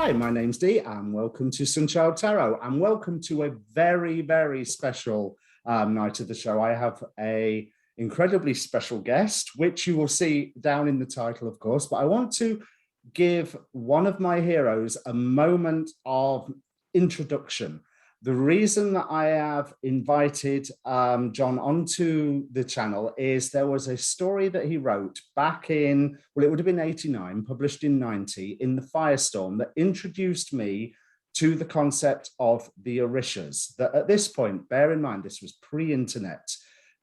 Hi, my name's Dee, and welcome to Sunchild Tarot, and welcome to a very, very special night of the show. I have a incredibly special guest, which you will see down in the title, of course, but I want to give one of my heroes a moment of introduction. The reason that I have invited John onto the channel is there was a story that he wrote back in, well, it would have been 89, published in 90, in the Firestorm, that introduced me to the concept of the Orishas. That at this point, bear in mind, this was pre-internet.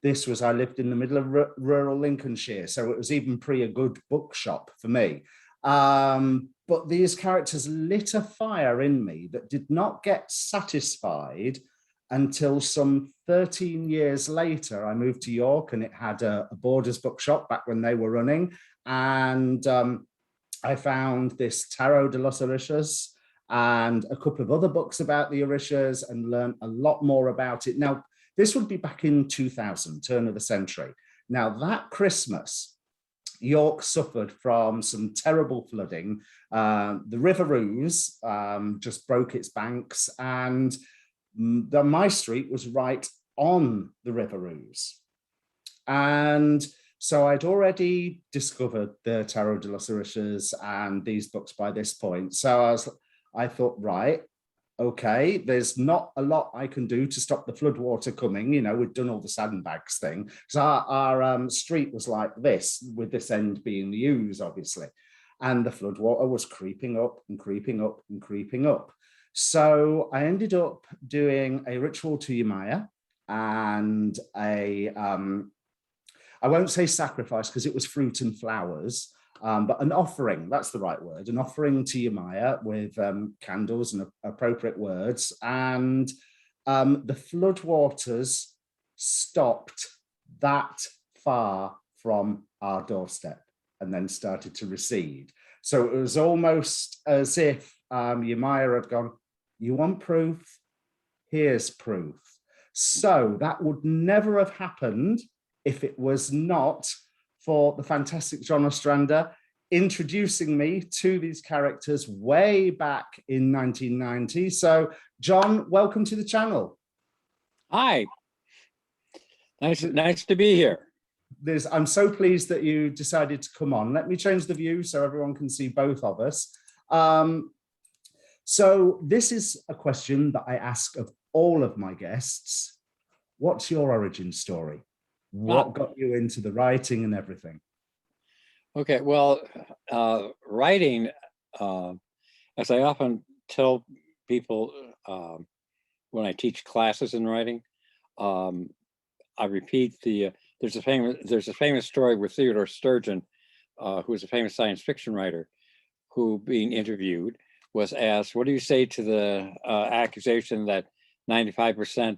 I lived in the middle of rural Lincolnshire, so it was even pre a good bookshop for me. But these characters lit a fire in me that did not get satisfied until some 13 years later. I moved to York and it had a Borders bookshop back when they were running. And I found this Tarot de los Orishas and a couple of other books about the Orishas and learned a lot more about it. Now, this would be back in 2000, turn of the century. Now, that Christmas, York suffered from some terrible flooding. The River Ouse just broke its banks, and my street was right on the River Ouse. And so I'd already discovered the Tarot de los Orishas and these books by this point. So I thought, right, okay, there's not a lot I can do to stop the floodwater coming. You know, we'd done all the sandbags thing. So our street was like this, with this end being the Ouse, obviously. And the floodwater was creeping up and creeping up and creeping up. So I ended up doing a ritual to Yemaya and I won't say sacrifice because it was fruit and flowers, but an offering, that's the right word, an offering to Yemaya with candles and appropriate words. And the floodwaters stopped that far from our doorstep and then started to recede. So it was almost as if Yemaya had gone, you want proof? Here's proof. So that would never have happened if it was not for the fantastic John Ostrander introducing me to these characters way back in 1990. So, John, welcome to the channel. Hi. Nice to be here. I'm so pleased that you decided to come on. Let me change the view so everyone can see both of us. So this is a question that I ask of all of my guests. What's your origin story? What got you into the writing and everything? Okay, well, writing, as I often tell people when I teach classes in writing, I repeat there's a famous story with Theodore Sturgeon, who was a famous science fiction writer, who, being interviewed, was asked, what do you say to the accusation that 95%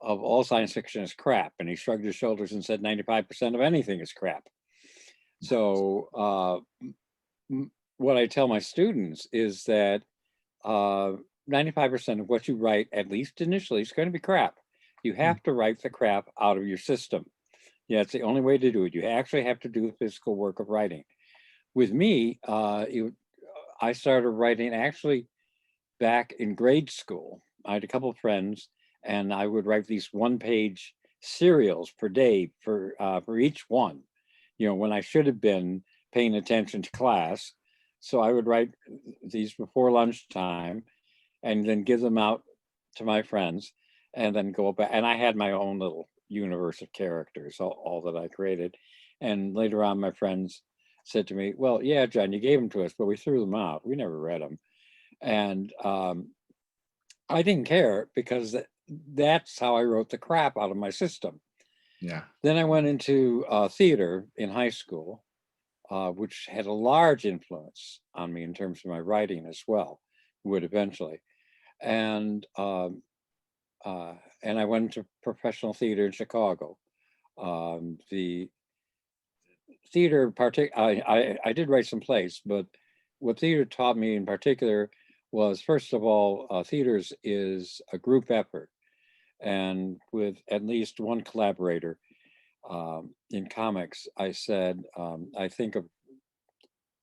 of all science fiction is crap? And he shrugged his shoulders and said 95% of anything is crap. So what I tell my students is that 95% of what you write, at least initially, is going to be crap. You have to write the crap out of your system. Yeah, it's the only way to do it. You actually have to do the physical work of writing. With me, I started writing actually back in grade school. I had a couple of friends, and I would write these one-page serials per day for each one, you know, when I should have been paying attention to class. So I would write these before lunchtime and then give them out to my friends and then go back. And I had my own little universe of characters, all that I created. And later on, my friends said to me, well, yeah, John, you gave them to us, but we threw them out. We never read them. And I didn't care because that's how I wrote the crap out of my system. Yeah. Then I went into theater in high school, which had a large influence on me in terms of my writing as well, would eventually. And I went to professional theater in Chicago. The theater, I did write some plays, but what theater taught me in particular was, first of all, theaters is a group effort, and with at least one collaborator. In comics, I said, I think of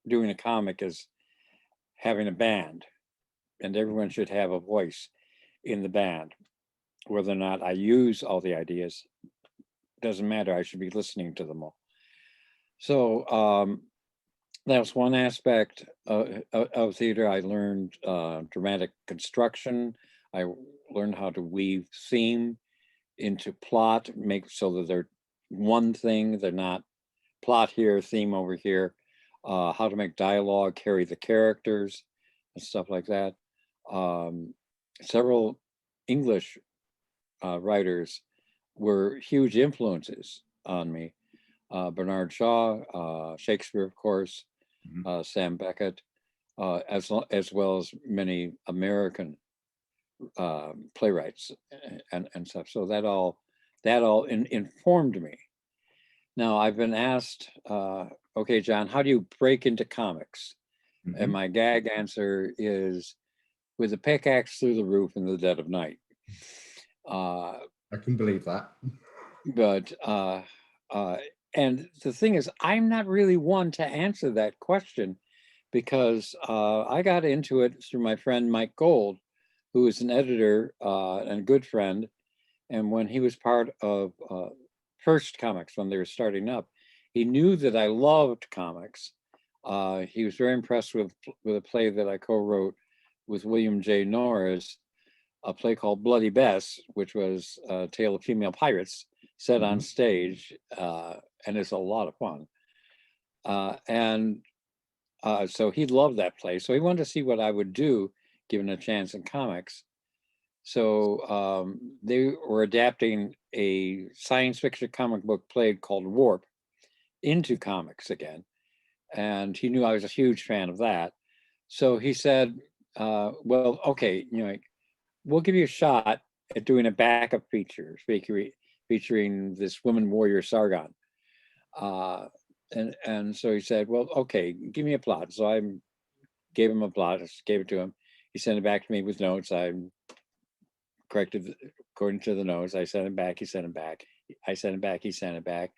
doing a comic as having a band. and everyone should have a voice in the band. Whether or not I use all the ideas doesn't matter. I should be listening to them all. So that was one aspect of theater. I learned dramatic construction. I learned how to weave theme into plot, make so that they're one thing. They're not plot here, theme over here. How to make dialogue carry the characters and stuff like that. Several English writers were huge influences on me. Bernard Shaw, Shakespeare, of course, Sam Beckett, as well as many American playwrights and stuff. So that all informed me. Now I've been asked, okay, John, how do you break into comics? And my gag answer is with a pickaxe through the roof in the dead of night. I can believe that. But and the thing is, I'm not really one to answer that question, because I got into it through my friend Mike Gold, who is an editor and a good friend. And when he was part of First Comics, when they were starting up, he knew that I loved comics. He was very impressed with a play that I co-wrote with William J. Norris, a play called Bloody Bess, which was a tale of female pirates set on stage, and it's a lot of fun. So he loved that play. So he wanted to see what I would do given a chance in comics. So they were adapting a science fiction comic book play called Warp into comics again. And he knew I was a huge fan of that. So he said, well, okay, we'll give you a shot at doing a backup feature featuring this woman warrior Sargon. And so he said, well, okay, give me a plot. So I gave him a plot, gave it to him. He sent it back to me with notes. I corrected according to the notes. I sent it back, he sent it back. I sent it back, he sent it back.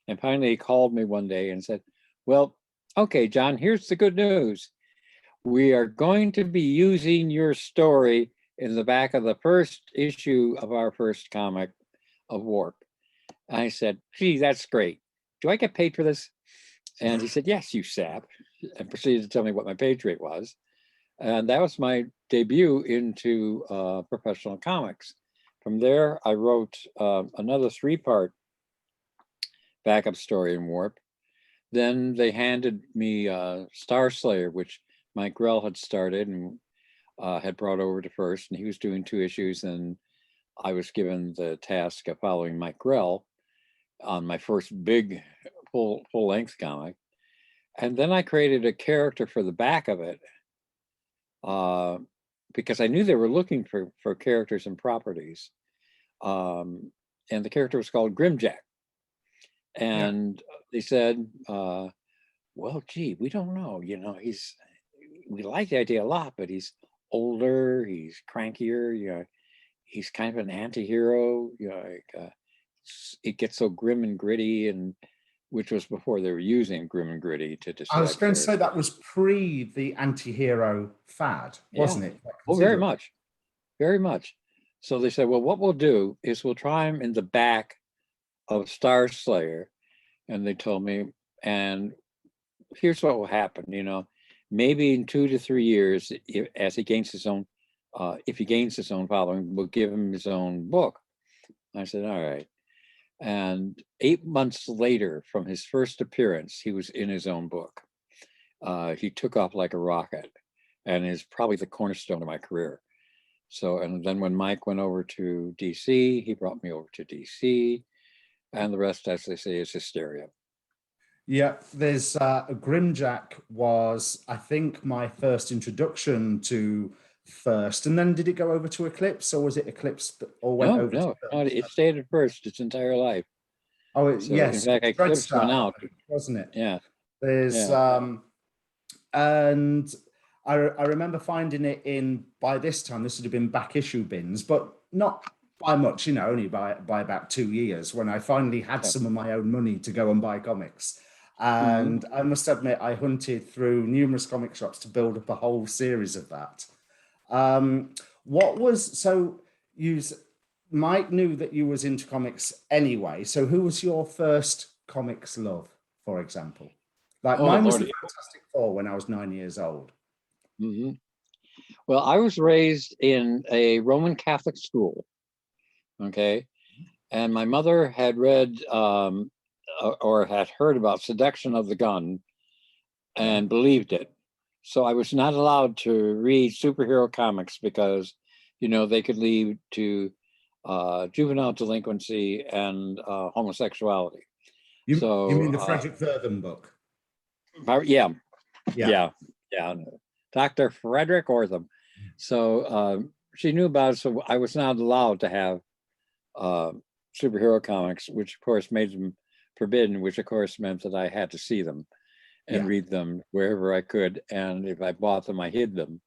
And finally he called me one day and said, well, okay, John, here's the good news. We are going to be using your story in the back of the first issue of our first comic of Warp. I said, gee, that's great. Do I get paid for this? And he said, yes, you sap, and proceeded to tell me what my page rate was. And that was my debut into professional comics. From there, I wrote another 3-part backup story in Warp. Then they handed me Star Slayer, which Mike Grell had started and had brought over to First, and he was doing 2 issues, and I was given the task of following Mike Grell on my first big full-length comic. And then I created a character for the back of it, because I knew they were looking for characters and properties. And the character was called Grimjack. And they said, well, gee, we don't know, we like the idea a lot, but he's older, he's crankier, he's kind of an anti-hero, it gets so grim and gritty, and which was before they were using grim and gritty to describe. I was going to say that was pre the anti-hero fad, wasn't it? Oh, very much, very much. So they said, well, what we'll do is we'll try him in the back of Star Slayer. And they told me, and here's what will happen, maybe in 2 to 3 years, as he gains his own, if he gains his own following, we'll give him his own book. I said, all right. And 8 months later, from his first appearance, he was in his own book. He took off like a rocket, and is probably the cornerstone of my career. So, and then when Mike went over to DC, he brought me over to DC, and the rest, as they say, is hysteria. Yeah, there's Grimjack was, I think, my first introduction to First, and then did it go over to Eclipse, or was it Eclipse that all went over? No, it stayed at First its entire life. Oh, yes. In fact, Eclipse went out, wasn't it? Yeah. There's and I remember finding it in, by this time, this would have been back issue bins, but not by much, only by about 2 years, when I finally had some of my own money to go and buy comics. And I must admit, I hunted through numerous comic shops to build up a whole series of that. What was, so you, Mike knew that you was into comics anyway. So who was your first comics love, for example? Like Oh, mine was the Lordy. Fantastic Four when I was 9 years old. Mhm. Well, I was raised in a Roman Catholic school, okay? And my mother had read or had heard about Seduction of the Gun and believed it. So I was not allowed to read superhero comics because, they could lead to juvenile delinquency and homosexuality. You So, mean the Frederick Wertham book? yeah, Yeah. yeah, Dr. Frederick Ortham. So she knew about it, so I was not allowed to have superhero comics, which of course made them forbidden, which of course meant that I had to see them and Yeah. read them wherever I could. And if I bought them, I hid them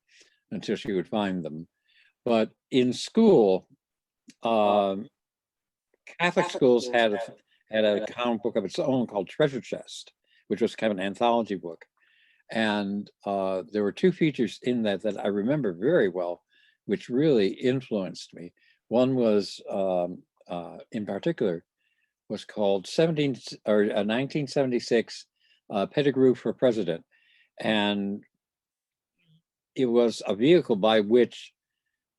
until she would find them. But in school, Catholic schools had a comic book of its own called Treasure Chest, which was kind of an anthology book. And there were two features in that I remember very well, which really influenced me. One was, in particular, was called 1976 Pettigrew for President. And it was a vehicle by which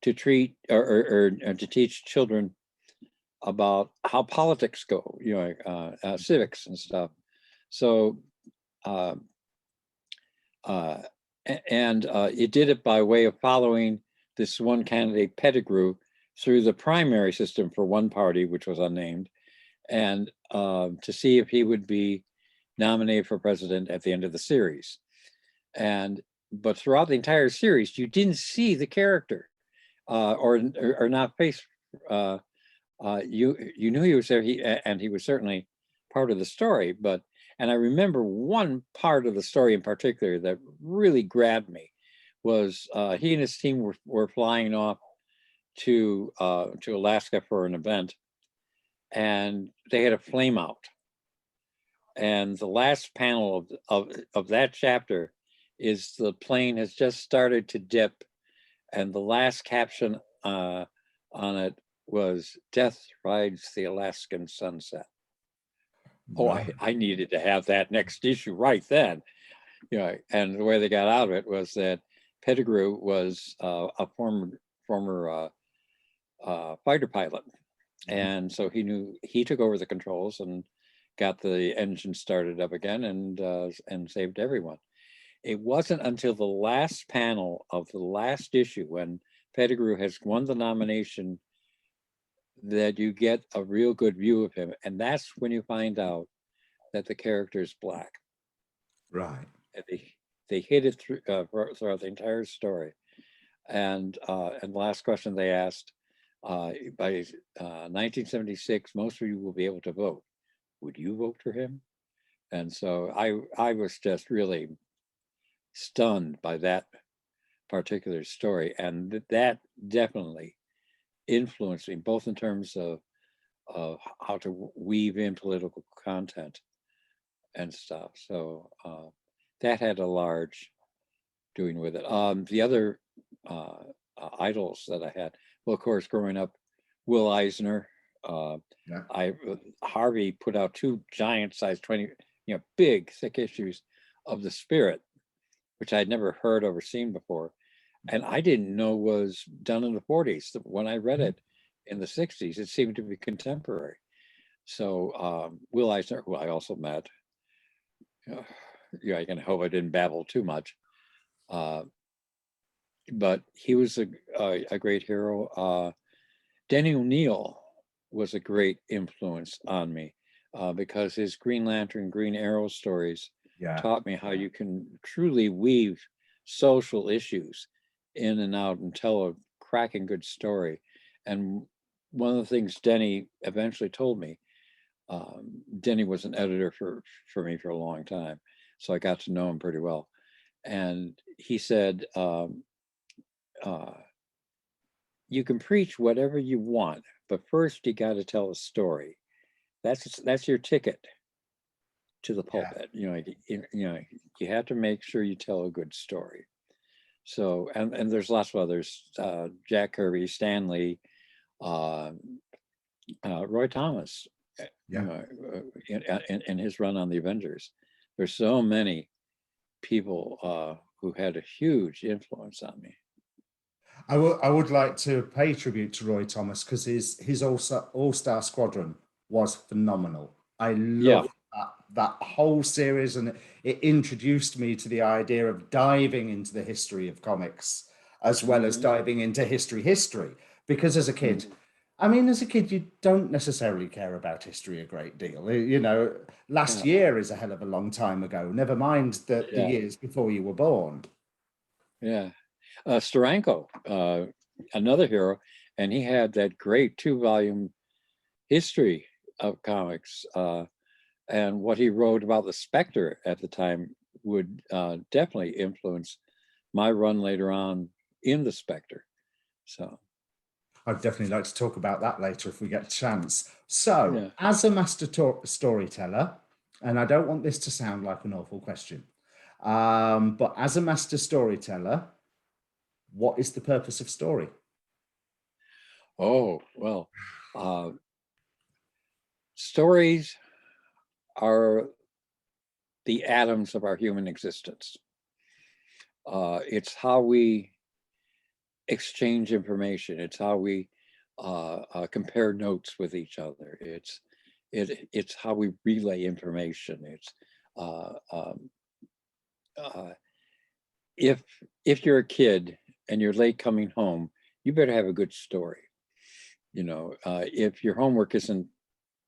to treat or to teach children about how politics go, civics and stuff. So, it did it by way of following this one candidate, Pettigrew, through the primary system for one party, which was unnamed, and to see if he would be nominated for president at the end of the series. But throughout the entire series, you didn't see the character or not face. You knew he was there, and he was certainly part of the story. And I remember one part of the story in particular that really grabbed me was he and his team were flying off to Alaska for an event, and they had a flame out. And the last panel of that chapter is the plane has just started to dip, and the last caption on it was "Death rides the Alaskan sunset." Oh, I needed to have that next issue right then. And the way they got out of it was that Pettigrew was a former fighter pilot, and so he took over the controls and got the engine started up again and saved everyone. It wasn't until the last panel of the last issue, when Pettigrew has won the nomination, that you get a real good view of him, and that's when you find out that the character is black. Right. They hid it throughout the entire story. And the last question they asked, by 1976, most of you will be able to vote. Would you vote for him? And so I was just really stunned by that particular story, and that definitely influenced me, both in terms of how to weave in political content and stuff. So that had a large doing with it. The other idols that I had, well, of course, growing up, Will Eisner. Harvey put out two giant-sized 20, big, thick issues of The Spirit, which I'd never heard or seen before, and I didn't know was done in the 40s. When I read it in the 60s, it seemed to be contemporary. So Will Eisner, who I also met, I can hope I didn't babble too much, but he was a great hero. Denny O'Neil was a great influence on me because his Green Lantern, Green Arrow stories taught me how you can truly weave social issues in and out and tell a cracking good story. And one of the things Denny eventually told me, Denny was an editor for me for a long time, so I got to know him pretty well. And he said, you can preach whatever you want, but first you got to tell a story. That's your ticket to the pulpit. You have to make sure you tell a good story. So, and there's lots of others, Jack Kirby, Stan Lee, Roy Thomas, Yeah. in his run on the Avengers. There's so many people who had a huge influence on me. I would like to pay tribute to Roy Thomas because his All-Star Squadron was phenomenal. I love that whole series, and it introduced me to the idea of diving into the history of comics as well as diving into history. Because as a kid, I mean, as a kid, you don't necessarily care about history a great deal. You know, last year is a hell of a long time ago. Never mind the years before you were born. Yeah. Steranko, another hero, and he had that great 2-volume history of comics. And what he wrote about the Spectre at the time would definitely influence my run later on in the Spectre. So I'd definitely like to talk about that later if we get a chance. So, as a master storyteller, and I don't want this to sound like an awful question, but as a master storyteller, what is the purpose of story? Oh, well, stories are the atoms of our human existence. It's how we exchange information. It's how we compare notes with each other. It's how we relay information. It's if you're a kid and you're late coming home, you better have a good story. You know, if your homework isn't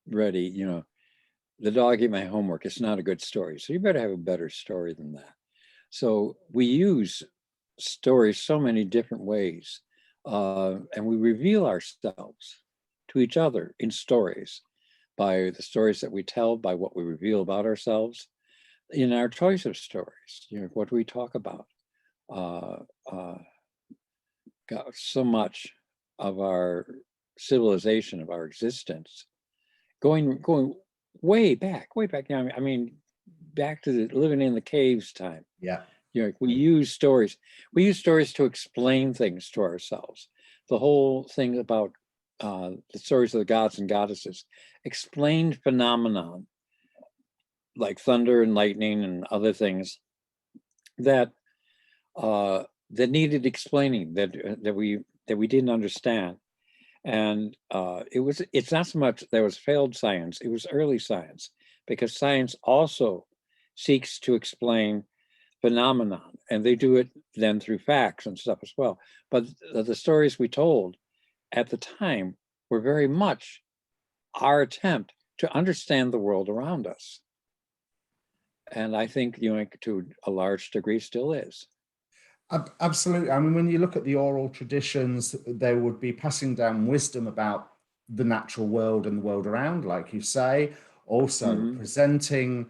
ready, you know, the dog ate my homework, it's not a good story. So you better have a better story than that. So we use stories so many different ways, and we reveal ourselves to each other in stories by the stories that we tell, by what we reveal about ourselves in our choice of stories. You know, what do we talk about? Got so much of our civilization, of our existence, going way back. I mean, back to the living in the caves time. Yeah. You know, we use stories. We use stories to explain things to ourselves. The whole thing about the stories of the gods and goddesses explained phenomenon like thunder and lightning and other things that that needed explaining, that we didn't understand. And it's not so much there was failed science, it was early science, because science also seeks to explain phenomenon, and they do it then through facts and stuff as well. But the stories we told at the time were very much our attempt to understand the world around us. And I think, you know, to a large degree still is. Absolutely. I mean, when you look at the oral traditions, they would be passing down wisdom about the natural world and the world around, like you say, also presenting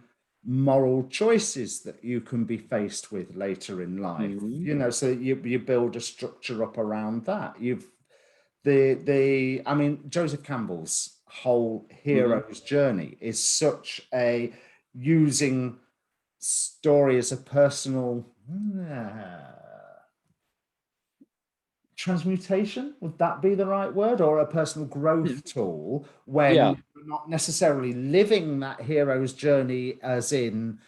moral choices that you can be faced with later in life. You know, so you build a structure up around that. I mean, Joseph Campbell's whole hero's journey is such a using story as a personal transmutation, would that be the right word, or a personal growth tool when you're not necessarily living that hero's journey, as in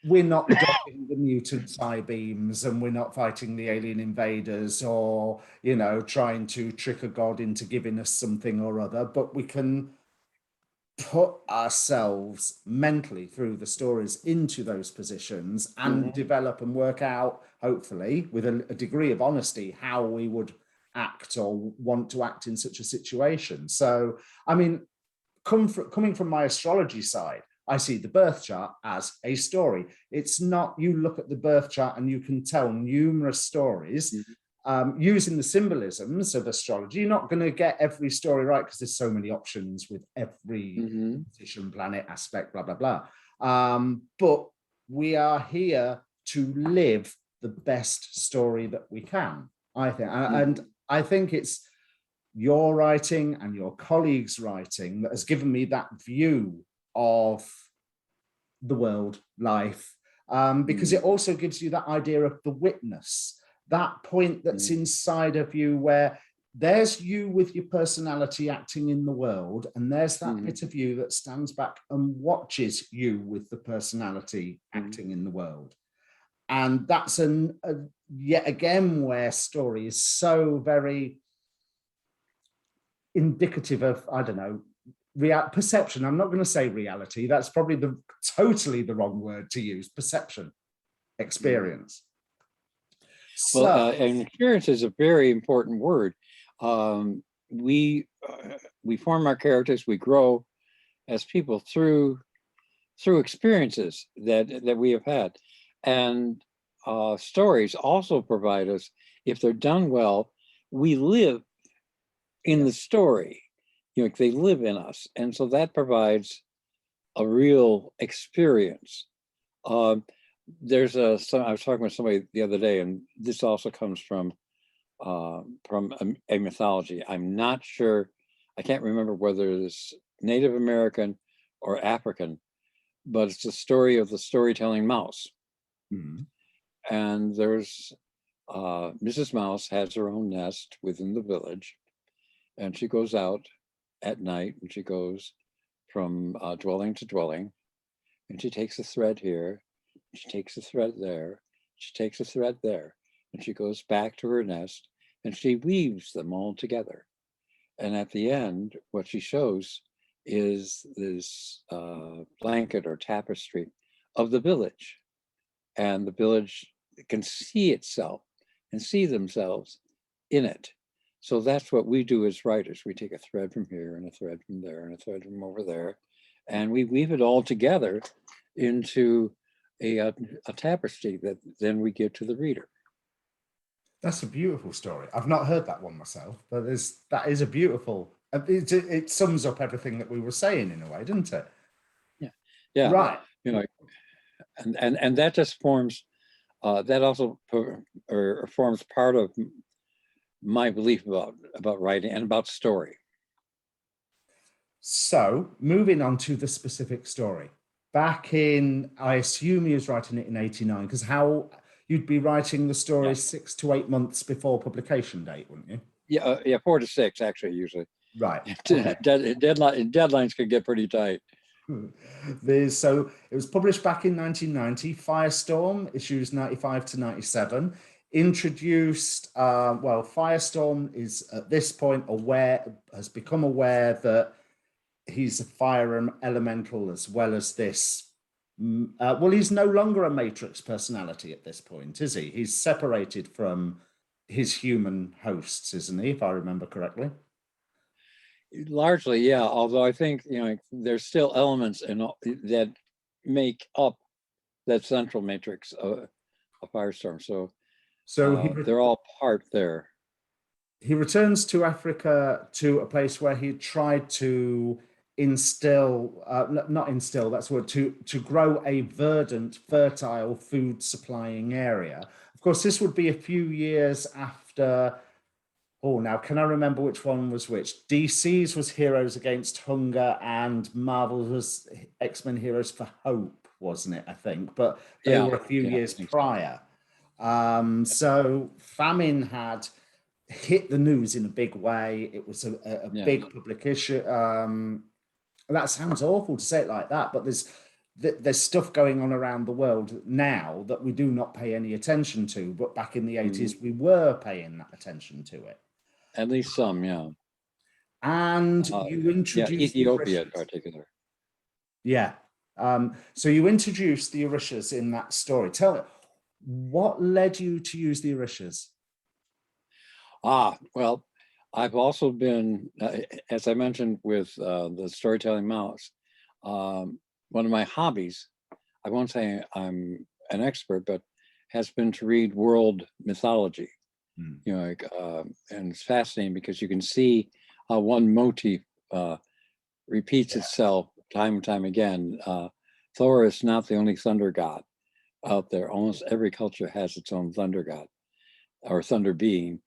we're not dodging the mutant beams and we're not fighting the alien invaders, or, you know, trying to trick a god into giving us something or other, but we can put ourselves mentally through the stories into those positions and develop and work out, hopefully with a degree of honesty, how we would act or want to act in such a situation. So, I mean, coming from my astrology side, I see the birth chart as a story. It's not, you look at the birth chart and you can tell numerous stories using the symbolisms of astrology. You're not going to get every story right because there's so many options with every position, planet, aspect, blah, blah, blah. But we are here to live the best story that we can, I think. And I think it's your writing and your colleagues' writing that has given me that view of the world, life, because it also gives you that idea of the witness. that point that's inside of you where there's you with your personality acting in the world, and there's that bit of you that stands back and watches you with the personality acting in the world. And that's yet again where story is so very indicative of, I don't know, perception. I'm not going to say reality. That's probably totally the wrong word to use. Perception, experience. Well, and experience is a very important word. We form our characters. We grow as people through experiences that we have had, and stories also provide us, if they're done well, we live in the story. You know, they live in us, and so that provides a real experience. I was talking with somebody the other day, and this also comes from a mythology. I'm not sure, I can't remember whether it's Native American or African, but it's the story of the storytelling mouse. And there's Mrs. Mouse has her own nest within the village, and she goes out at night, and she goes from dwelling to dwelling, and she takes a thread here, she takes a thread there, she takes a thread there, and she goes back to her nest, and she weaves them all together. And at the end, what she shows is this blanket or tapestry of the village, and the village can see itself and see themselves in it. So that's what we do as writers. We take a thread from here and a thread from there and a thread from over there, and we weave it all together into a tapestry that then we give to the reader. That's a beautiful story. I've not heard that one myself, but that is a beautiful, it sums up everything that we were saying in a way, doesn't it? Yeah. Right. You know, and that just forms, that also forms part of my belief about writing and about story. So moving on to the specific story. Back in, I assume he was writing it in 89, because how you'd be writing the story 6 to 8 months before publication date, wouldn't you? Yeah, 4 to 6 actually, usually. Right. Okay. Deadlines could get pretty tight. So it was published back in 1990. Firestorm, issues 95 to 97. Introduced, Firestorm is at this point has become aware that he's a fire elemental as well as this. He's no longer a Matrix personality at this point, is he? He's separated from his human hosts, isn't he, if I remember correctly? Largely, yeah. Although I think, there's still elements that make up that central matrix of Firestorm. So they're all part there. He returns to Africa, to a place where he tried to to grow a verdant, fertile food supplying area. Of course, this would be a few years after, now can I remember which one was which? DC's was Heroes Against Hunger and Marvel's was X-Men Heroes for Hope, wasn't it, I think? But they were a few years prior. So famine had hit the news in a big way. It was a big public issue. That sounds awful to say it like that, but there's stuff going on around the world now that we do not pay any attention to, but back in the 80s we were paying that attention to it. At least some, yeah. And you introduced Ethiopia in particular. Yeah. So you introduced the Orishas in that story. Tell me, what led you to use the Orishas? Well, I've also been, as I mentioned with the storytelling mouse, one of my hobbies, I won't say I'm an expert, but has been to read world mythology. And it's fascinating because you can see how one motif repeats itself time and time again. Thor is not the only thunder god out there. Almost every culture has its own thunder god or thunder being.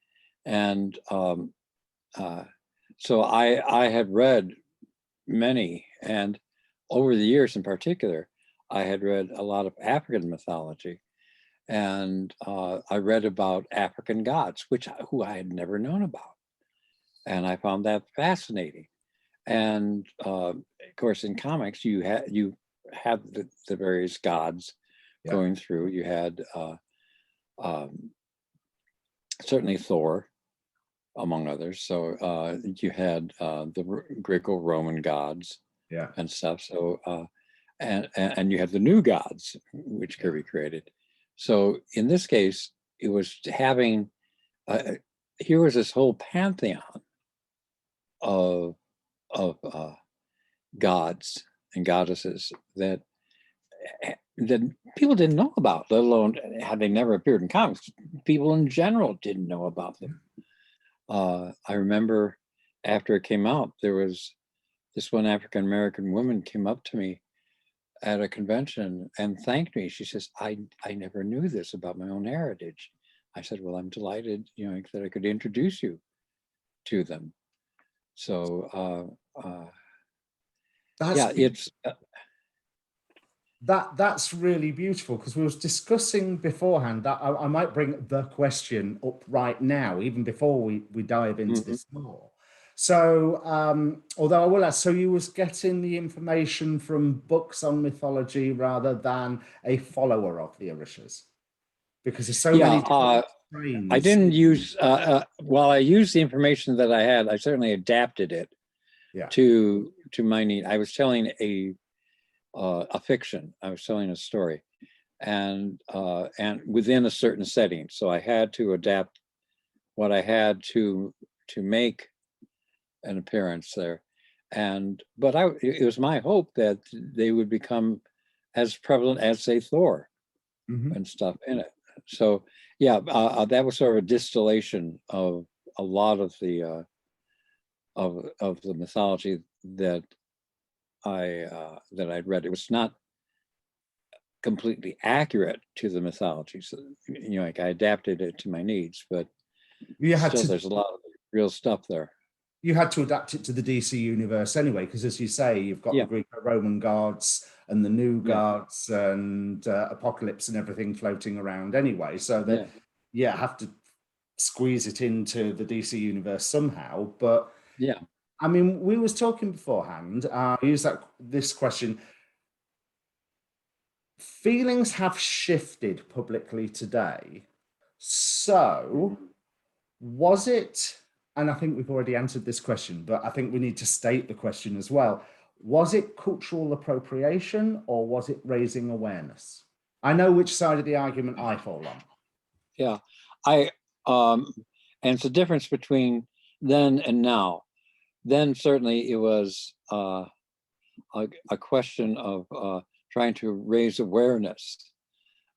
And so I had read many, and over the years in particular, I had read a lot of African mythology. And I read about African gods, who I had never known about. And I found that fascinating. And of course, in comics, you have the various gods going through. You had certainly Thor, among others. So you had the Greco-Roman gods and stuff. So and you had the new gods, which Kirby created. So in this case, it was having here was this whole pantheon of gods and goddesses that people didn't know about, let alone had they never appeared in comics. People in general didn't know about them. I remember after it came out, there was this one African-American woman came up to me at a convention and thanked me. She says, I never knew this about my own heritage. I said, well, I'm delighted, that I could introduce you to them. So that's really beautiful, because we was discussing beforehand that I might bring the question up right now, even before we dive into this more. So although I will ask, so you was getting the information from books on mythology rather than a follower of the Orishas? Because there's so many different I didn't use while I used the information that I had, I certainly adapted it to my need. I was telling a fiction. I was telling a story, and within a certain setting. So I had to adapt what I had to make an appearance there. But it was my hope that they would become as prevalent as, say, Thor and stuff in it. So that was sort of a distillation of a lot of the mythology that I'd read. It was not completely accurate to the mythology, so like I adapted it to my needs, but there's a lot of real stuff there. You had to adapt it to the DC universe anyway, because as you say, you've got the Greco-Roman gods and the new gods and Apocalypse and everything floating around anyway. So that have to squeeze it into the DC universe somehow. But I mean, we was talking beforehand. I used this question. Feelings have shifted publicly today. So was it? And I think we've already answered this question, but I think we need to state the question as well. Was it cultural appropriation, or was it raising awareness? I know which side of the argument I fall on. Yeah, and it's the difference between then and now. Then certainly it was a question of trying to raise awareness,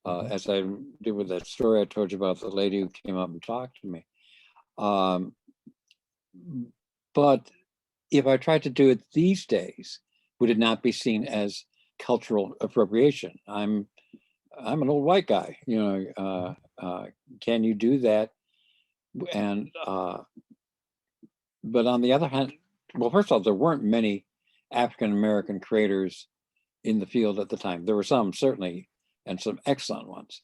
as I did with that story I told you about the lady who came up and talked to me. But if I tried to do it these days, would it not be seen as cultural appropriation? I'm an old white guy, can you do that? And but on the other hand, well, first of all, there weren't many African-American creators in the field at the time. There were some, certainly, and some excellent ones.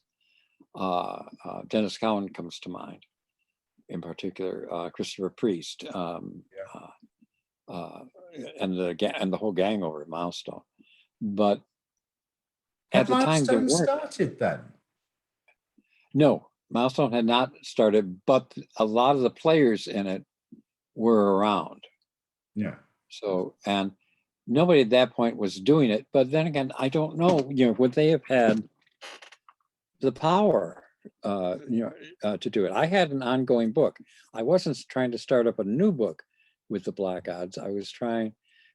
Dennis Cowan comes to mind, in particular, Christopher Priest, and the whole gang over at Milestone. But at the time, there weren't. Started then? No, Milestone had not started, but a lot of the players in it were around. Yeah. So, and nobody at that point was doing it. But then again, I don't know, would they have had the power to do it? I had an ongoing book. I wasn't trying to start up a new book with the Black Gods. I was trying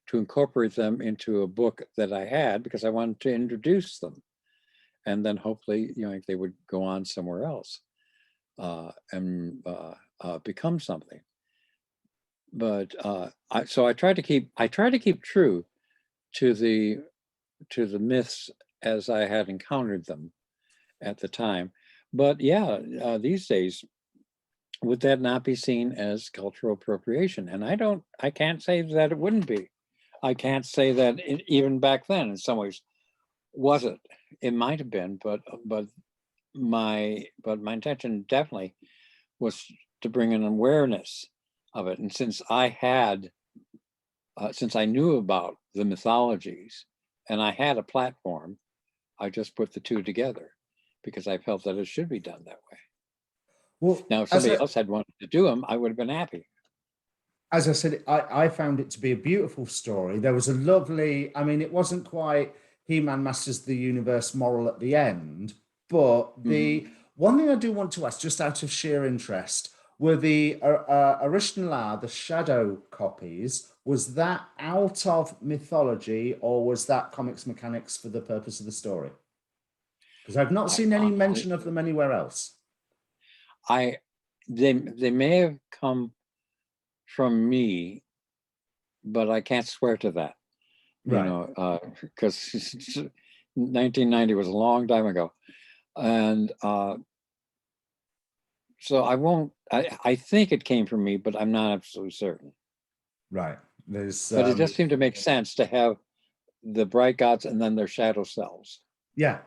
to incorporate them into a book that I had, because I wanted to introduce them, and then hopefully they would go on somewhere else and become something. But so I try to keep true to the myths as I had encountered them at the time. But these days, would that not be seen as cultural appropriation? And I can't say that it wouldn't be. I can't say that even back then, in some ways, was it? It might have been, but my intention definitely was to bring an awareness of it. And since I knew about the mythologies and I had a platform, I just put the two together because I felt that it should be done that way. Well, now, if somebody else had wanted to do them, I would have been happy. As I said, I found it to be a beautiful story. There was a lovely, I mean, it wasn't quite He-Man Masters of the Universe moral at the end, but the one thing I do want to ask, just out of sheer interest, were the original, the shadow copies, was that out of Mythology or was that Comics Mechanics for the purpose of the story? Because I've not seen any mention of them anywhere else. They may have come from me, but I can't swear to that, Right. you know, because 1990 was a long time ago. And so I won't, I think it came from me, but I'm not absolutely certain. Right. There's, but it does seem to make sense to have the bright gods and then their shadow selves. Yeah.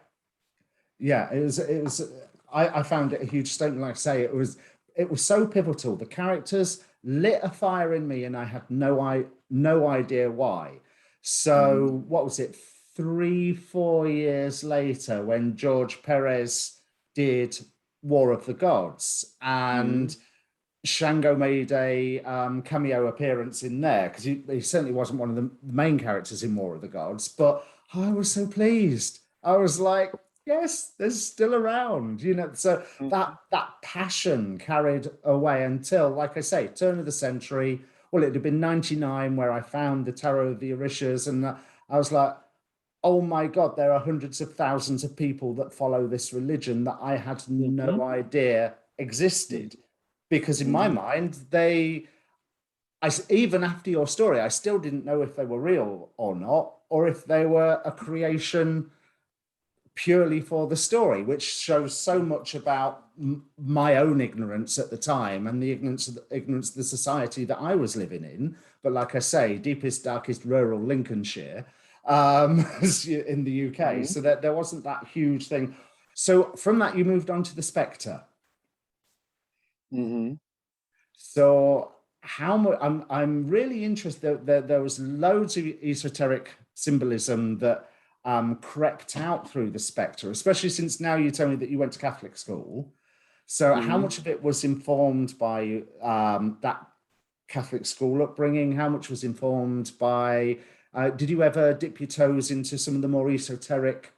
Yeah, it was, I found it a huge statement. Like I say, it was so pivotal. The characters lit a fire in me and I had no idea why. So what was it, 3-4 years later when George Perez did War of the Gods and Shango made a cameo appearance in there, because he certainly wasn't one of the main characters in War of the Gods, but I was so pleased. I was like, yes, they're still around, you know. So that passion carried away until, like I say, turn of the century. Well, it'd have been 99 where I found the Tarot of the Orishas, and I was like, oh my God, there are hundreds of thousands of people that follow this religion that I had no idea existed. Because in my mind, even after your story, I still didn't know if they were real or not, or if they were a creation purely for the story, which shows so much about my own ignorance at the time and the ignorance of the society that I was living in. But like I say, deepest, darkest rural Lincolnshire in the UK. So that there wasn't that huge thing. So from that, you moved on to the Spectre. So how much? I'm really interested. There was loads of esoteric symbolism that crept out through the Spectre, especially since now you tell me that you went to Catholic school. So how much of it was informed by that Catholic school upbringing? How much was informed by? Did you ever dip your toes into some of the more esoteric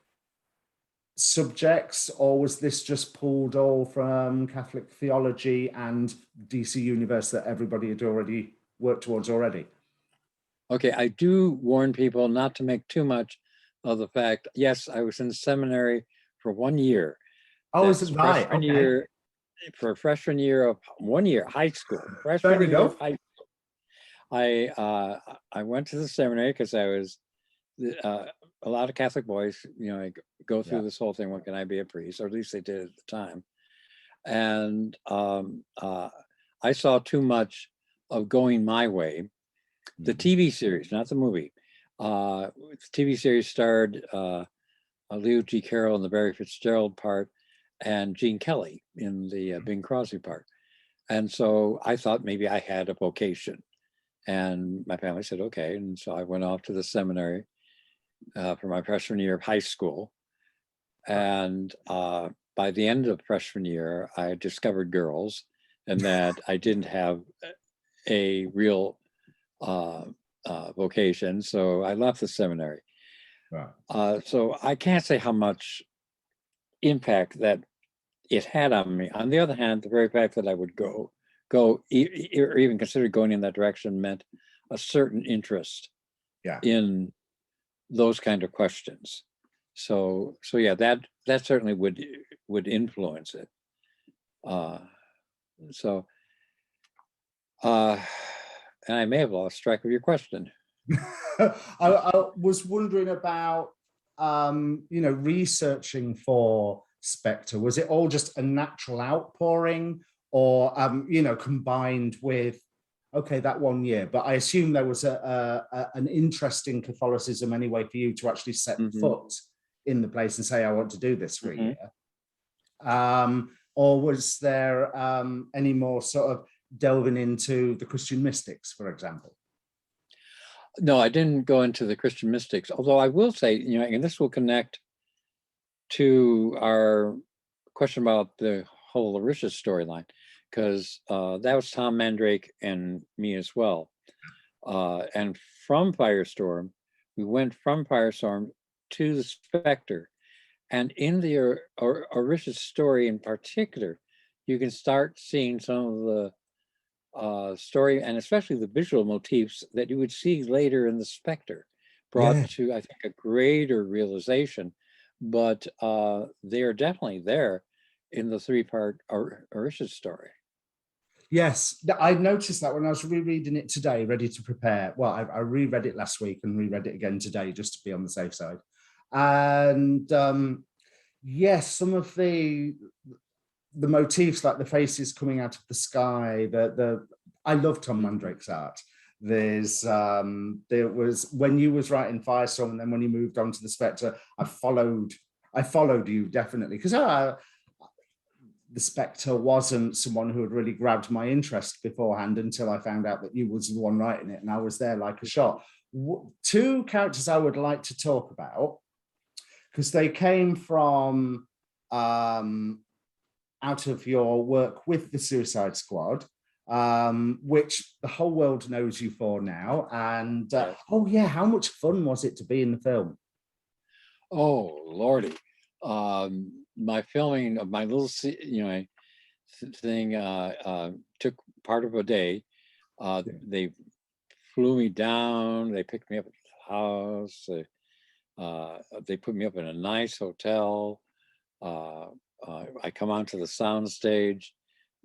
subjects, or was this just pulled all from Catholic theology and DC Universe that everybody had already worked towards already? Okay, I do warn people not to make too much of the fact, yes, I was in seminary for 1 year. Oh, is it right? Freshman Okay. year, for freshman year of 1 year, high school. There we go. I went to the seminary because I was a lot of Catholic boys, you know, go through this whole thing. When can I be a priest? Or at least they did at the time. And I saw too much of going my way. The TV series, not the movie. The TV series starred Leo G. Carroll in the Barry Fitzgerald part and Gene Kelly in the Bing Crosby part. And so I thought maybe I had a vocation. And my family said, okay. And so I went off to the seminary for my freshman year of high school. And by the end of freshman year, I discovered girls and that I didn't have a real vocation. So I left the seminary. Wow. So I can't say how much impact that it had on me. On the other hand, the very fact that I would go or even consider going in that direction meant a certain interest in those kind of questions. So yeah, that certainly would influence it. And I may have lost track of your question. I was wondering about researching for Spectre. Was it all just a natural outpouring, or combined with that 1 year? But I assume there was an interest in Catholicism anyway for you to actually set foot in the place and say, I want to do this for a year. Or was there any more sort of delving into the Christian mystics, for example? No, I didn't go into the Christian mystics, although I will say, you know, and this will connect to our question about the whole Orishas storyline, because that was Tom Mandrake and me as well. And from Firestorm, we went from Firestorm to the Spectre. And in the Orishas story in particular, you can start seeing some of the story and especially the visual motifs that you would see later in the Spectre, brought to, I think, a greater realization. But they are definitely there in the three-part Orishas story. Yes, I noticed that when I was rereading it today, ready to prepare. Well, I reread it last week and reread it again today just to be on the safe side. And yes, some of the motifs, like the faces coming out of the sky, I love Tom Mandrake's art. There was, when you was writing Firestorm and then when you moved on to the Spectre, I followed you definitely, because the Spectre wasn't someone who had really grabbed my interest beforehand until I found out that you was the one writing it, and I was there like a shot. Two characters I would like to talk about, because they came from out of your work with the Suicide Squad, which the whole world knows you for now. And oh yeah, how much fun was it to be in the film? Oh Lordy, my filming of my little, you know, thing took part of a day. They flew me down. They picked me up at the house. They put me up in a nice hotel. I come onto the sound stage.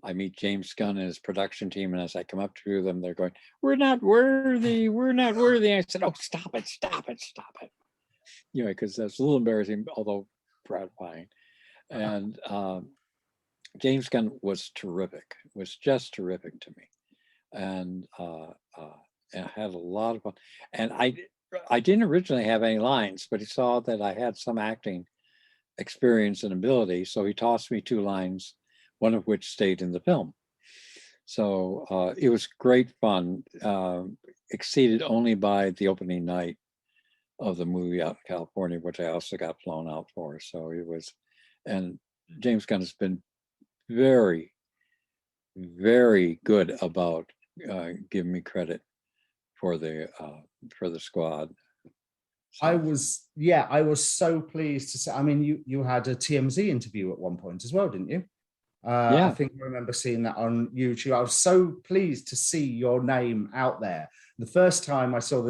I meet James Gunn and his production team, and as I come up to them, they're going, "We're not worthy. We're not worthy." I said, "Oh, stop it! Stop it! Stop it!" You know, because that's a little embarrassing, although gratifying. And James Gunn was terrific. Was just terrific to me, and I had a lot of fun. And I didn't originally have any lines, but he saw that I had some acting experience and ability, so he tossed me 2 lines, one of which stayed in the film. So it was great fun, exceeded only by the opening night of the movie out in California, which I also got flown out for. So it was, and James Gunn has been very, very good about giving me credit for the squad. So. I was so pleased to say. I mean, you had a TMZ interview at one point as well, didn't you? Yeah. I think I remember seeing that on YouTube. I was so pleased to see your name out there. The first time I saw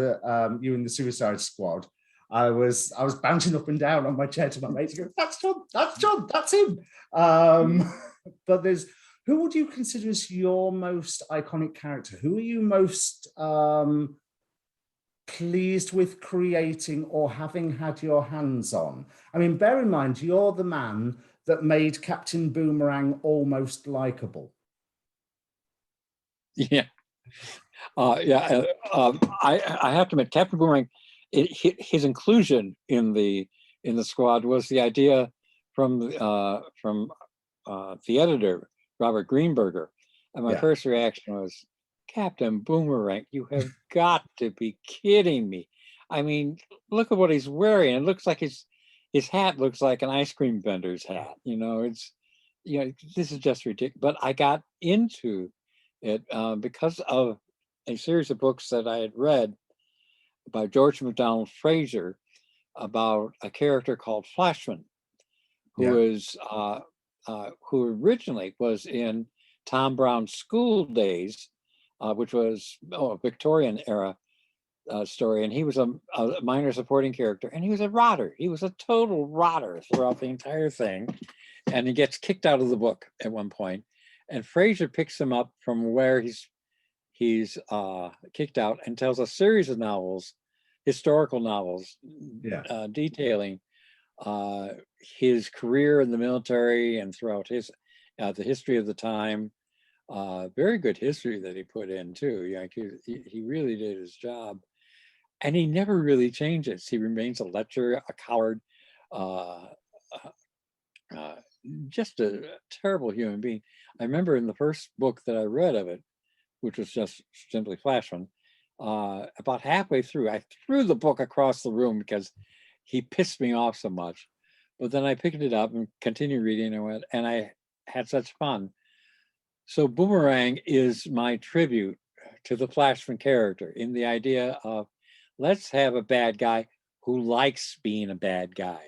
you in the Suicide Squad, I was bouncing up and down on my chair to my mates, going, "That's John, that's John, that's him." But who would you consider as your most iconic character? Who are you most pleased with creating or having had your hands on? I mean, bear in mind, you're the man that made Captain Boomerang almost likable. Yeah. I have to admit, Captain Boomerang, his inclusion in the squad was the idea from the editor, Robert Greenberger. And my first reaction was, "Captain Boomerang, you have got to be kidding me. I mean, look at what he's wearing. It looks like his hat looks like an ice cream vendor's hat. You know, this is just ridiculous." But I got into it because of a series of books that I had read by George MacDonald Fraser about a character called Flashman, who originally was in Tom Brown's School Days, which was a Victorian era story, and he was a minor supporting character, and he was a rotter. He was a total rotter throughout the entire thing, and he gets kicked out of the book at one point, and Fraser picks him up from where he's kicked out and tells a series of novels, historical novels, detailing his career in the military and throughout the history of the time. Very good history that he put in too. Yeah, he really did his job, and he never really changes. He remains a lecher, a coward, just a terrible human being. I remember in the first book that I read of it, which was just simply Flashman, about halfway through, I threw the book across the room because he pissed me off so much. But then I picked it up and continued reading and I had such fun. So Boomerang is my tribute to the Flashman character in the idea of, let's have a bad guy who likes being a bad guy.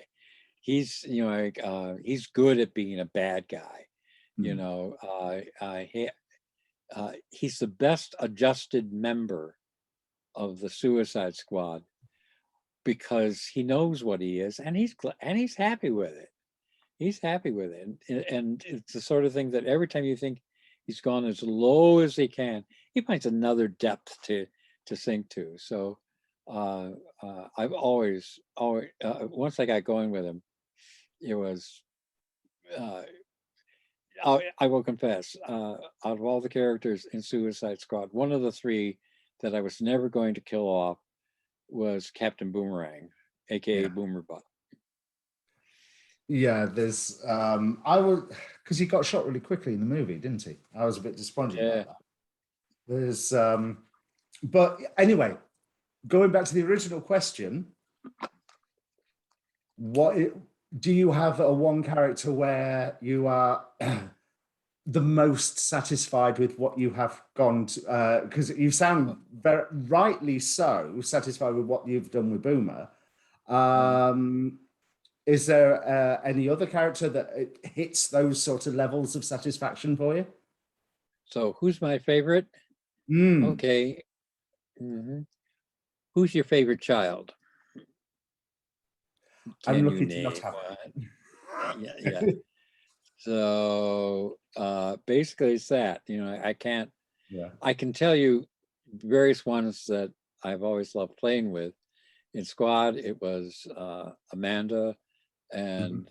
He's, he's good at being a bad guy. He's the best adjusted member of the Suicide Squad because he knows what he is, and he's happy with it. He's happy with it, and it's the sort of thing that every time you think he's gone as low as he can, he finds another depth to sink to. So I've always once I got going with him, it was. I will confess, out of all the characters in Suicide Squad, one of the three that I was never going to kill off was Captain Boomerang, aka Boomer Butt. Yeah, there's I was, because he got shot really quickly in the movie, didn't he? I was a bit disappointed about that. There's but anyway, going back to the original question, do you have a one character where you are the most satisfied with what you have gone to, because you sound very rightly so satisfied with what you've done with Boomer. Is there any other character that hits those sort of levels of satisfaction for you? So who's my favorite? Okay. Who's your favorite child? I'm lucky to not have one. Yeah. So basically it's that, I can tell you various ones that I've always loved playing with. In Squad, it was Amanda and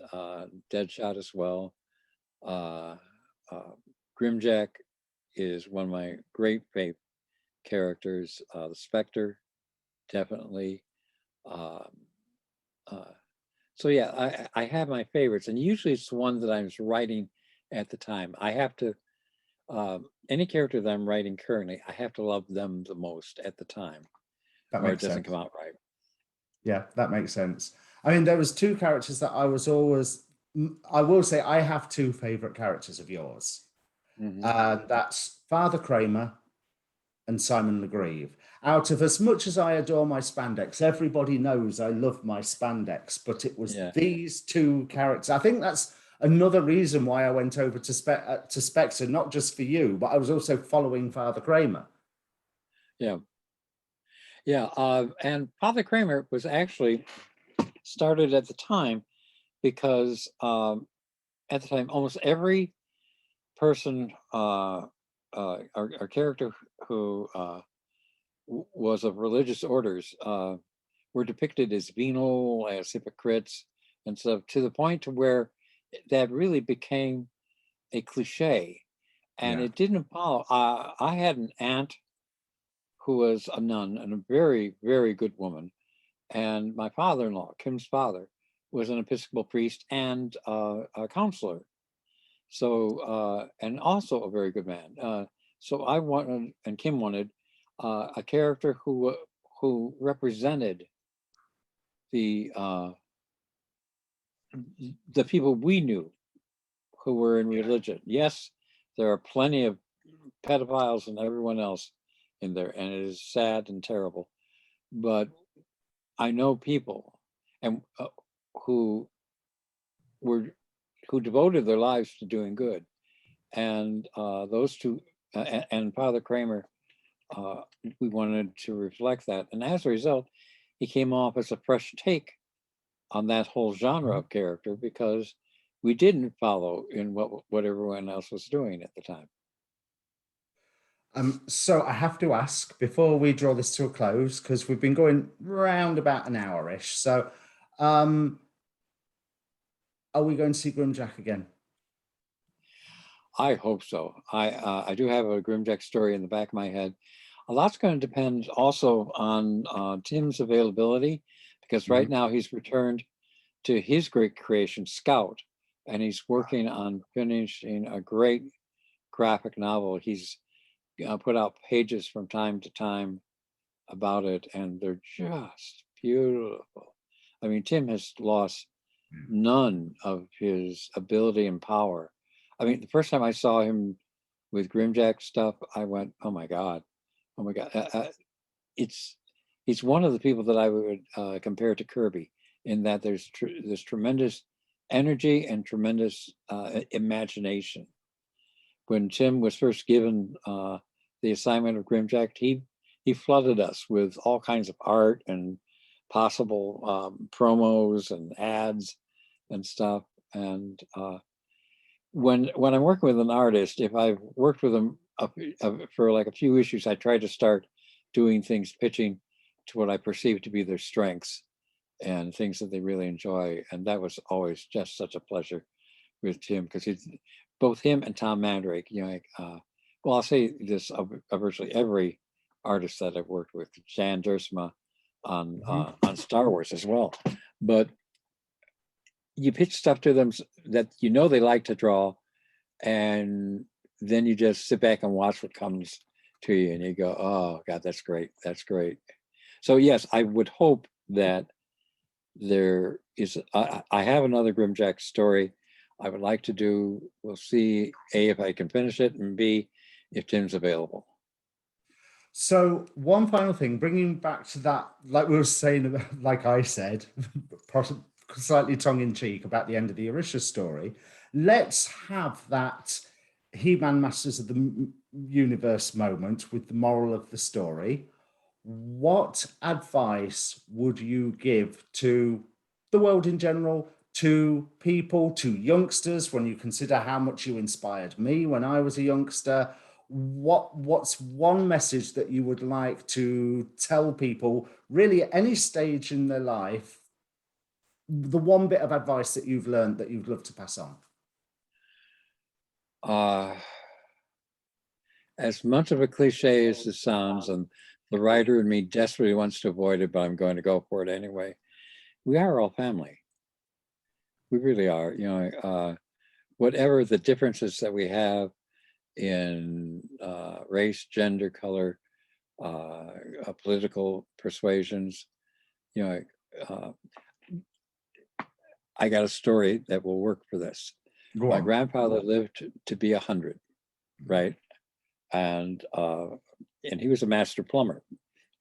Deadshot as well. Grimjack is one of my great favorite characters. The Spectre, definitely. So yeah, I have my favorites, and usually it's the one that I was writing at the time. I have to, any character that I'm writing currently, I have to love them the most at the time, or it doesn't come out right. Yeah, that makes sense. I mean, there was two characters that I was always, I will say I have two favorite characters of yours. That's Father Cramer and Simon Legrieve. Out of as much as I adore my spandex, everybody knows I love my spandex, but it was these two characters. I think that's another reason why I went over to Spectre, not just for you, but I was also following Father Cramer. Yeah. And Father Cramer was actually started at the time because at the time, almost every person, our character who was of religious orders were depicted as venal, as hypocrites, and so to the point to where that really became a cliche, and it didn't follow. I had an aunt who was a nun and a very, very good woman, and my father-in-law, Kim's father, was an Episcopal priest and a counselor. So, and also a very good man. So I wanted, and Kim wanted, a character who represented the people we knew who were in religion. Yes, there are plenty of pedophiles and everyone else in there, and it is sad and terrible. But I know people and who devoted their lives to doing good, and those two, and Father Cramer, we wanted to reflect that, and as a result, he came off as a fresh take on that whole genre of character because we didn't follow in what everyone else was doing at the time. So I have to ask before we draw this to a close, because we've been going round about an hour-ish. So are we going to see Grimjack again? I hope so. I do have a Grimjack story in the back of my head. A lot's going to depend also on Tim's availability, because right now he's returned to his great creation, Scout, and he's working on finishing a great graphic novel. He's put out pages from time to time about it, and they're just beautiful. I mean, Tim has lost none of his ability and power. I mean, the first time I saw him with Grimjack stuff, I went, oh my God. He's one of the people that I would compare to Kirby, in that there's tremendous energy and tremendous imagination. When Tim was first given the assignment of Grimjack, he flooded us with all kinds of art and possible promos and ads and stuff. And when I'm working with an artist, if I've worked with them for like a few issues, I try to start doing things, pitching to what I perceive to be their strengths and things that they really enjoy. And that was always just such a pleasure with Tim, because he's both him and Tom Mandrake, well, I'll say this of virtually every artist that I've worked with, Jan Duursema on Star Wars as well. But you pitch stuff to them that you know they like to draw, and then you just sit back and watch what comes to you, and you go, oh God, that's great, that's great. So yes, I would hope that there is, I have another Grimjack story I would like to do. We'll see, A, if I can finish it, and B, if Tim's available. So one final thing, bringing back to that, like we were saying, like I said, slightly tongue-in-cheek about the end of the Orishas story, let's have that He-Man Masters of the Universe moment with the moral of the story. What advice would you give to the world in general, to people, to youngsters, when you consider how much you inspired me when I was a youngster? What's one message that you would like to tell people, really at any stage in their life, the one bit of advice that you've learned that you'd love to pass on? As much of a cliche as it sounds, and the writer in me desperately wants to avoid it, but I'm going to go for it anyway. We are all family. We really are. Whatever the differences that we have in race, gender, color, political persuasions, I got a story that will work for this. My grandfather lived to be 100, right? And he was a master plumber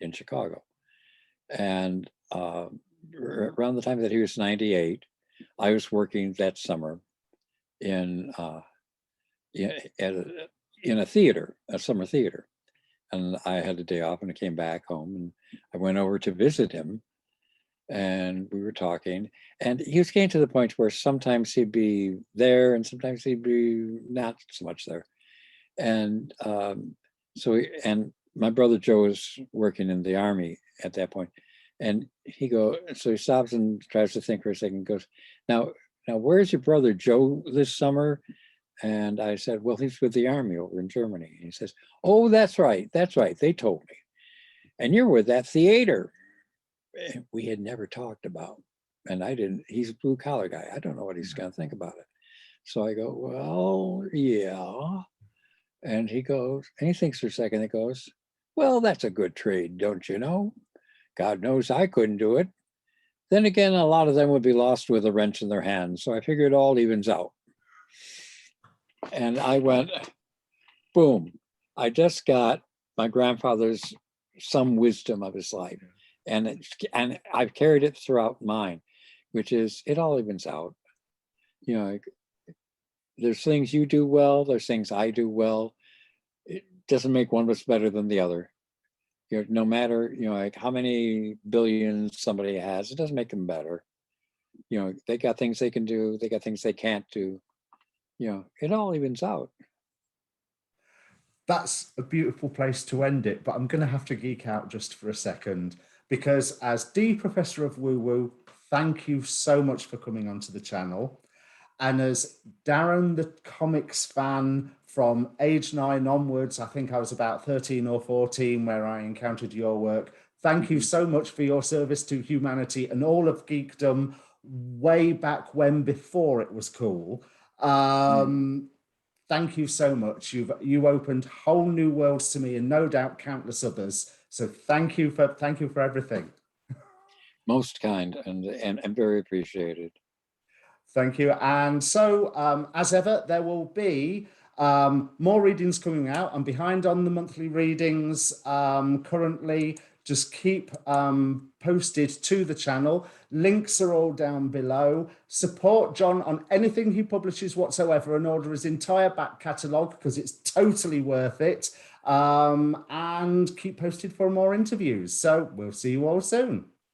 in Chicago. And around the time that he was 98, I was working that summer in a theater, a summer theater. And I had a day off, and I came back home, and I went over to visit him, and we were talking, and he was getting to the point where sometimes he'd be there and sometimes he'd be not so much there. And and my brother Joe was working in the Army at that point. And so he stops and tries to think for a second, goes, now, where's your brother Joe this summer? And I said, well, he's with the Army over in Germany. And he says, oh, that's right. They told me. And you're with that theater. We had never talked about, and I didn't, he's a blue collar guy. I don't know what he's going to think about it. So I go, well, yeah. And he goes, and he thinks for a second, he goes, well, that's a good trade, don't you know? God knows I couldn't do it. Then again, a lot of them would be lost with a wrench in their hands. So I figured it all evens out. And I went, boom. I just got my grandfather's some wisdom of his life. And I've carried it throughout mine, which is it all evens out. There's things you do well, there's things I do well. It doesn't make one of us better than the other. No matter like how many billions somebody has, it doesn't make them better. They got things they can do, they got things they can't do. It all evens out. That's a beautiful place to end it, but I'm going to have to geek out just for a second, because as D Professor of Woo Woo, thank you so much for coming onto the channel. And as Darren, the comics fan from age 9 onwards, I think I was about 13 or 14 where I encountered your work. Thank you so much for your service to humanity and all of geekdom, way back when, before it was cool. Thank you so much. You opened whole new worlds to me, and no doubt countless others. So thank you for everything. Most kind and very appreciated. Thank you. And so, as ever, there will be more readings coming out. I'm behind on the monthly readings currently. Just keep posted to the channel. Links are all down below. Support John on anything he publishes whatsoever, and order his entire back catalogue, because it's totally worth it. And keep posted for more interviews. So we'll see you all soon.